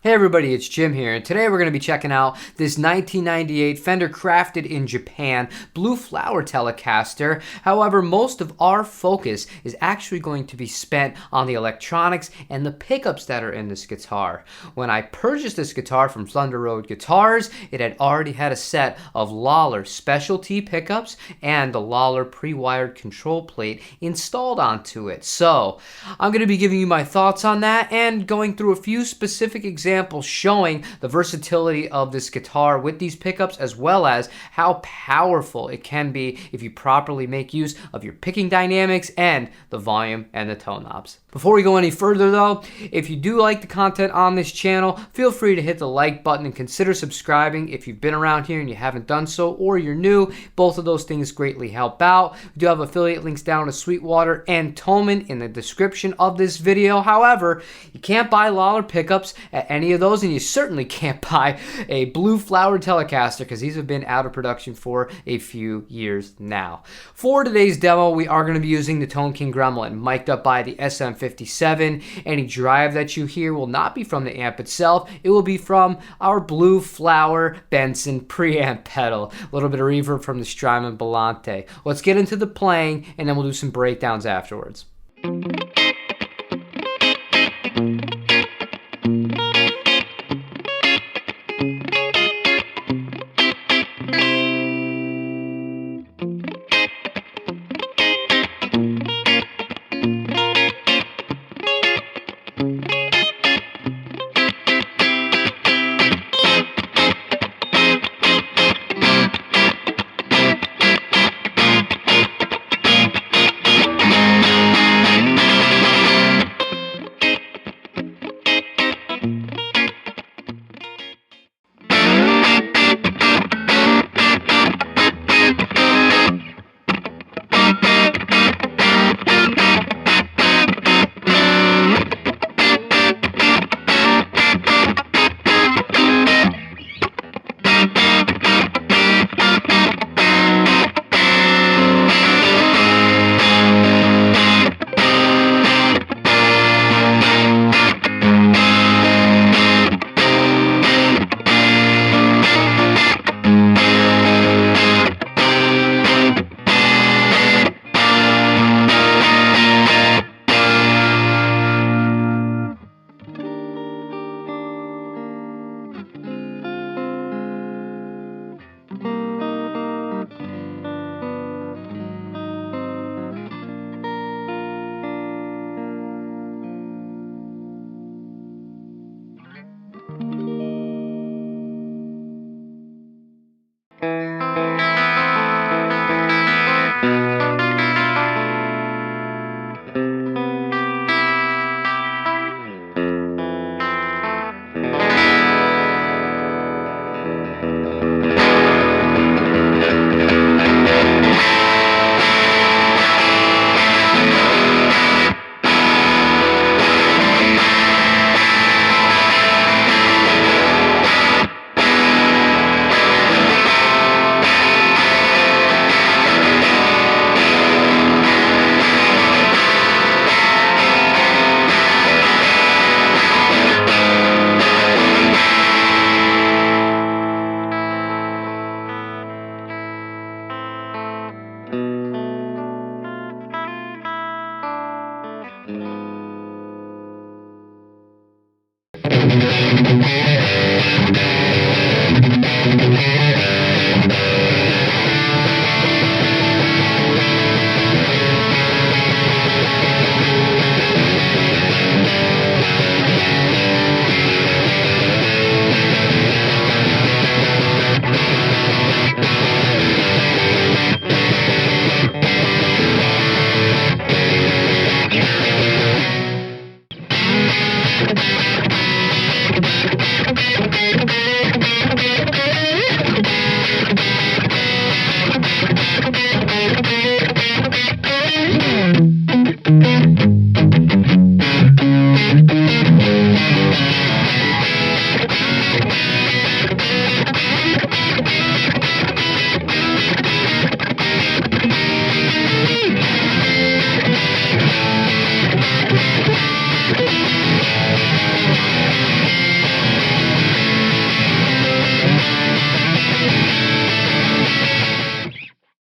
Hey everybody, it's Jim here, and today we're going to be checking out this 1998 Fender crafted in Japan Blue Flower Telecaster. However, most of our focus is actually going to be spent on the electronics and the pickups that are in this guitar. When I purchased this guitar from Thunder Road Guitars, it had already had a set of Lollar Special T Pickups and the Lollar pre-wired control plate installed onto it. So, I'm going to be giving you my thoughts on that and going through a few specific examples showing the versatility of this guitar with these pickups, as well as how powerful it can be if you properly make use of your picking dynamics and the volume and the tone knobs. Before we go any further though, if you do like the content on this channel, feel free to hit the like button and consider subscribing if you've been around here and you haven't done so, or you're new. Both of those things greatly help out. We do have affiliate links down to Sweetwater and Toman in the description of this video. However, you can't buy Lollar pickups at any of those, and you certainly can't buy a Blue Flower Telecaster because these have been out of production for a few years now. For today's demo, we are going to be using the Tone King Gremlin, mic'd up by the SM57. Any drive that you hear will not be from the amp itself. It will be from our Blue Flower Benson preamp pedal. A little bit of reverb from the Strymon Volante. Let's get into the playing, and then we'll do some breakdowns afterwards.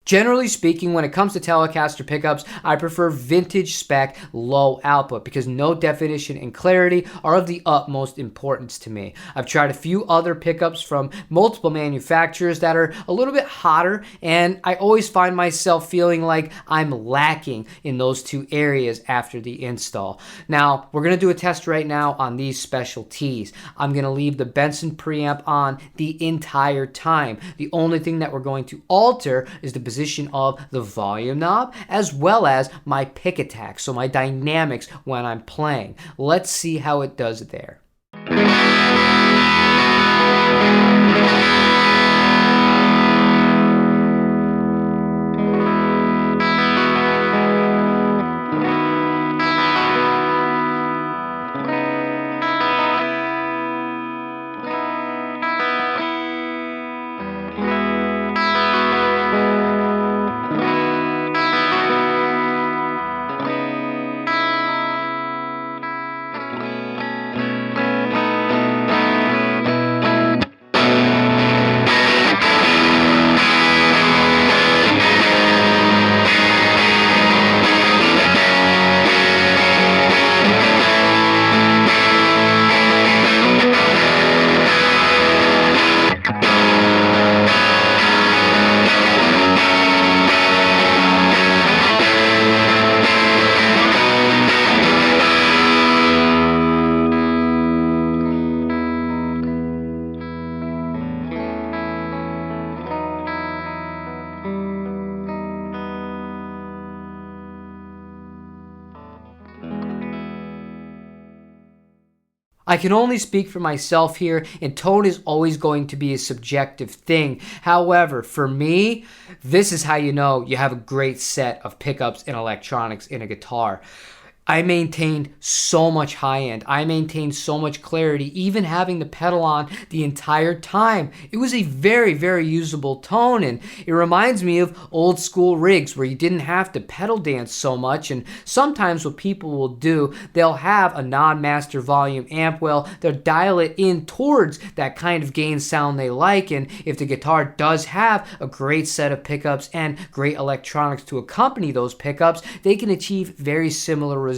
Generally speaking, when it comes to Telecaster pickups, I prefer vintage spec low output because no definition and clarity are of the utmost importance to me. I've tried a few other pickups from multiple manufacturers that are a little bit hotter, and I always find myself feeling like I'm lacking in those two areas after the install. Now, we're going to do a test right now on these Special Ts. I'm going to leave the Benson preamp on the entire time. The only thing that we're going to alter is the position of the volume knob as well as my pick attack, so my dynamics when I'm playing. Let's see how it does there. I can only speak for myself here, and tone is always going to be a subjective thing. However, for me, this is how you know you have a great set of pickups and electronics in a guitar. I maintained so much high end. I maintained so much clarity, even having the pedal on the entire time. It was a very, very usable tone, and it reminds me of old school rigs where you didn't have to pedal dance so much. And sometimes what people will do, they'll have a non-master volume amp. Well, they'll dial it in towards that kind of gain sound they like. And if the guitar does have a great set of pickups and great electronics to accompany those pickups, they can achieve very similar results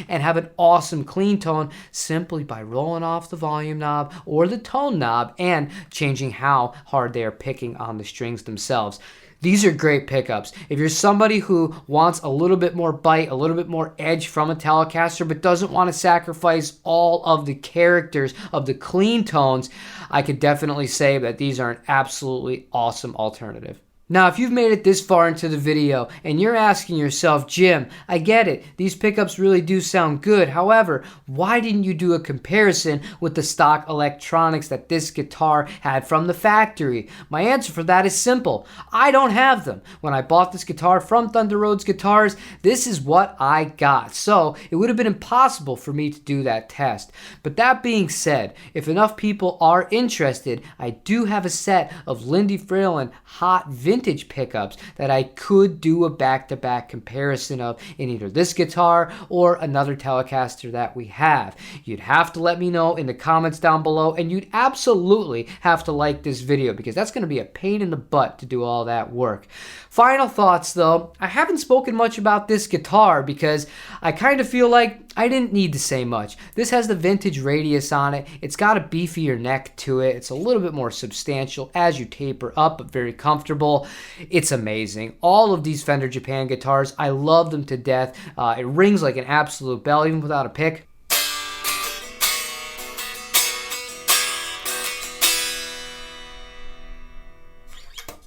and have an awesome clean tone simply by rolling off the volume knob or the tone knob and changing how hard they are picking on the strings themselves. These are great pickups. If you're somebody who wants a little bit more bite, a little bit more edge from a Telecaster, but doesn't want to sacrifice all of the characters of the clean tones, I could definitely say that these are an absolutely awesome alternative. Now, if you've made it this far into the video and you're asking yourself, Jim, I get it, these pickups really do sound good. However, why didn't you do a comparison with the stock electronics that this guitar had from the factory? My answer for that is simple. I don't have them. When I bought this guitar from Thunder Road's Guitars, this is what I got. So it would have been impossible for me to do that test. But that being said, if enough people are interested, I do have a set of Lindy Fralin hot vintage pickups that I could do a back-to-back comparison of in either this guitar or another Telecaster that we have. You'd have to let me know in the comments down below, and you'd absolutely have to like this video because that's going to be a pain in the butt to do all that work. Final thoughts though, I haven't spoken much about this guitar because I kind of feel like I didn't need to say much. This has the vintage radius on it. It's got a beefier neck to it. It's a little bit more substantial as you taper up, but very comfortable. It's amazing. All of these Fender Japan guitars, I love them to death. It rings like an absolute bell even without a pick.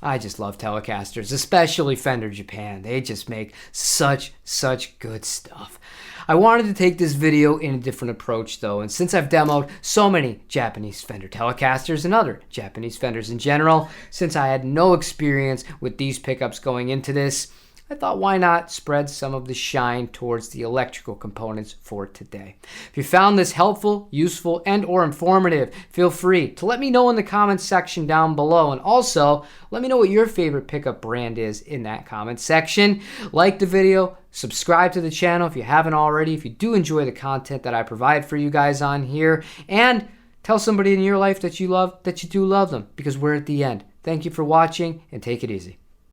I just love Telecasters, especially Fender Japan. They just make such good stuff. I wanted to take this video in a different approach though, and since I've demoed so many Japanese Fender Telecasters and other Japanese Fenders in general, since I had no experience with these pickups going into this, I thought why not spread some of the shine towards the electrical components for today. If you found this helpful, useful, and or informative, feel free to let me know in the comments section down below, and also let me know what your favorite pickup brand is in that comment section. Like the video, subscribe to the channel if you haven't already, if you do enjoy the content that I provide for you guys on here, and tell somebody in your life that you do love them, because we're at the end. Thank you for watching, and take it easy.